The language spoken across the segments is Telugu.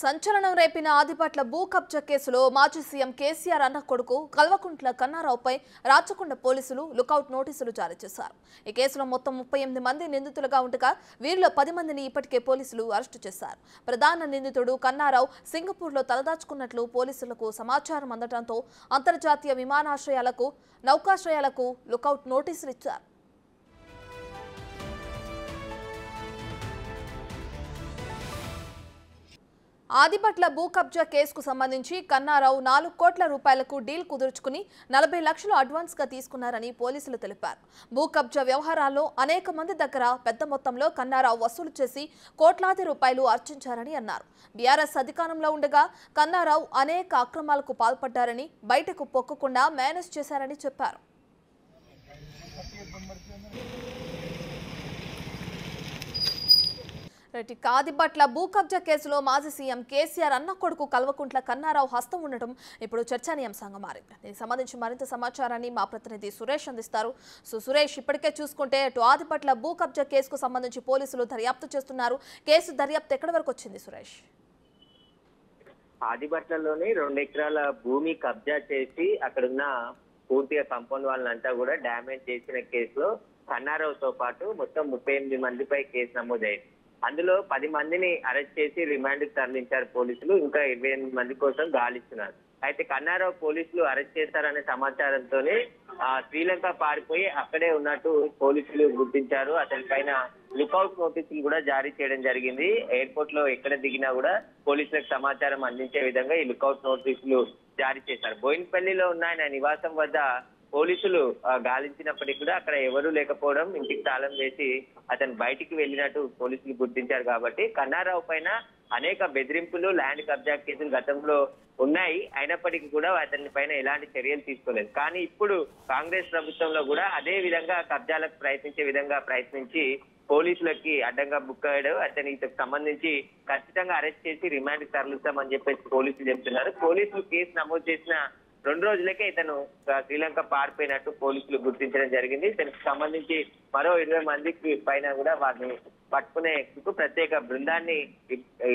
సంచలనం రేపిన ఆదిపట్ల భూ కబ్జా కేసులో మాజీ సీఎం కేసీఆర్ అన్న కొడుకు కల్వకుంట్ల కన్నారావుపై రాచకొండ పోలీసులు లుకౌట్ నోటీసులు జారీ చేశారు. ఈ కేసులో మొత్తం 38 మంది నిందితులుగా ఉండగా వీరిలో 10 మందిని ఇప్పటికే పోలీసులు అరెస్టు చేశారు. ప్రధాన నిందితుడు కన్నారావు సింగపూర్లో తలదాచుకున్నట్లు పోలీసులకు సమాచారం అందడంతో అంతర్జాతీయ విమానాశ్రయాలకు, నౌకాశ్రయాలకు లుకౌట్ నోటీసులు ఇచ్చారు. ఆదిపట్ల భూ కబ్జా కేసుకు సంబంధించి కన్నారావు 4 కోట్ల రూపాయలకు డీల్ కుదుర్చుకుని 40 లక్షలు అడ్వాన్స్ గా తీసుకున్నారని పోలీసులు తెలిపారు. భూ కబ్జా వ్యవహారాల్లో అనేక మంది దగ్గర పెద్ద మొత్తంలో కన్నారావు వసూలు చేసి కోట్లాది రూపాయలు ఆర్జించారని అన్నారు. బీఆర్ఎస్ అధికారంలో ఉండగా కన్నారావు అనేక అక్రమాలకు పాల్పడ్డారని, బయటకు పొక్కకుండా మేనేజ్ చేశారని చెప్పారు. ఆదిపట్ల భూ కబ్జా కేసులో మాజీ సీఎం కేసీఆర్ అన్న కొడుకు కల్వకుంట్ల కన్నారావు హస్తం ఉండటం ఇప్పుడు చర్చనీయాంశంగా మారింది. దీనికి సంబంధించి మరింత సమాచారాన్ని మా ప్రతినిధి సురేష్ అందిస్తారు. సురేష్, ఇప్పటికే చూసుకుంటే అటు ఆదిపట్ల భూ కబ్జా కేసుకు సంబంధించి పోలీసులు దర్యాప్తు చేస్తున్నారు. కేసు దర్యాప్తు ఎక్కడి వరకు వచ్చింది సురేష్? ఆదిపట్లలోని 2 ఎకరాల భూమి కబ్జా చేసి అక్కడున్న పూర్తిగా కాంపౌండ్ వాళ్ళంతా కూడా డ్యామేజ్ చేసిన కేసులో కన్నారావుతో పాటు మొత్తం 38 మందిపై కేసు నమోదైంది. అందులో 10 మందిని అరెస్ట్ చేసి రిమాండ్ కు తరలించారు పోలీసులు. ఇంకా 28 మంది కోసం గాలిస్తున్నారు. అయితే కన్నారావు పోలీసులు అరెస్ట్ చేశారనే సమాచారంతోనే శ్రీలంక పారిపోయి అక్కడే ఉన్నట్టు పోలీసులు గుర్తించారు. అతని పైన లుకౌట్ నోటీసులు కూడా జారీ చేయడం జరిగింది. ఎయిర్పోర్ట్ లో ఎక్కడ దిగినా కూడా పోలీసులకు సమాచారం అందించే విధంగా ఈ లుకౌట్ నోటీసులు జారీ చేశారు. బోయిన్పల్లిలో ఉన్న ఆయన నివాసం వద్ద పోలీసులు గాలించినప్పటికీ కూడా అక్కడ ఎవరూ లేకపోవడం, ఇంటికి తాళం వేసి అతను బయటికి వెళ్ళినట్టు పోలీసులు గుర్తించారు. కాబట్టి కన్నారావు పైన అనేక బెదిరింపులు, ల్యాండ్ కబ్జా కేసులు గతంలో ఉన్నాయి. అయినప్పటికీ కూడా అతని పైన ఎలాంటి చర్యలు తీసుకోలేదు. కానీ ఇప్పుడు కాంగ్రెస్ ప్రభుత్వంలో కూడా అదే విధంగా కబ్జాలకు ప్రయత్నించి పోలీసులకి అడ్డంగా బుక్ అయ్యాడు. అతనికి సంబంధించి ఖచ్చితంగా అరెస్ట్ చేసి రిమాండ్ కి తరలిస్తామని చెప్పేసి పోలీసులు చెప్తున్నారు. పోలీసులు కేసు నమోదు చేసిన 2 రోజులకే ఇతను శ్రీలంక పారిపోయినట్టు పోలీసులు గుర్తించడం జరిగింది. దీనికి సంబంధించి మరో 20 మందికి పైన కూడా వారిని పట్టుకునేందుకు ప్రత్యేక బృందాన్ని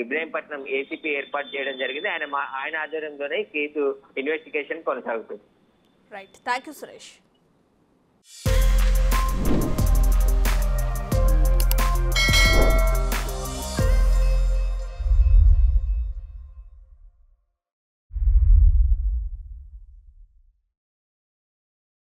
ఇబ్రహీంపట్నం ఏసీపీ ఏర్పాటు చేయడం జరిగింది. ఆయన ఆధ్వర్యంలోనే కేసు ఇన్వెస్టిగేషన్ కొనసాగుతుంది. Right, thank you Suresh.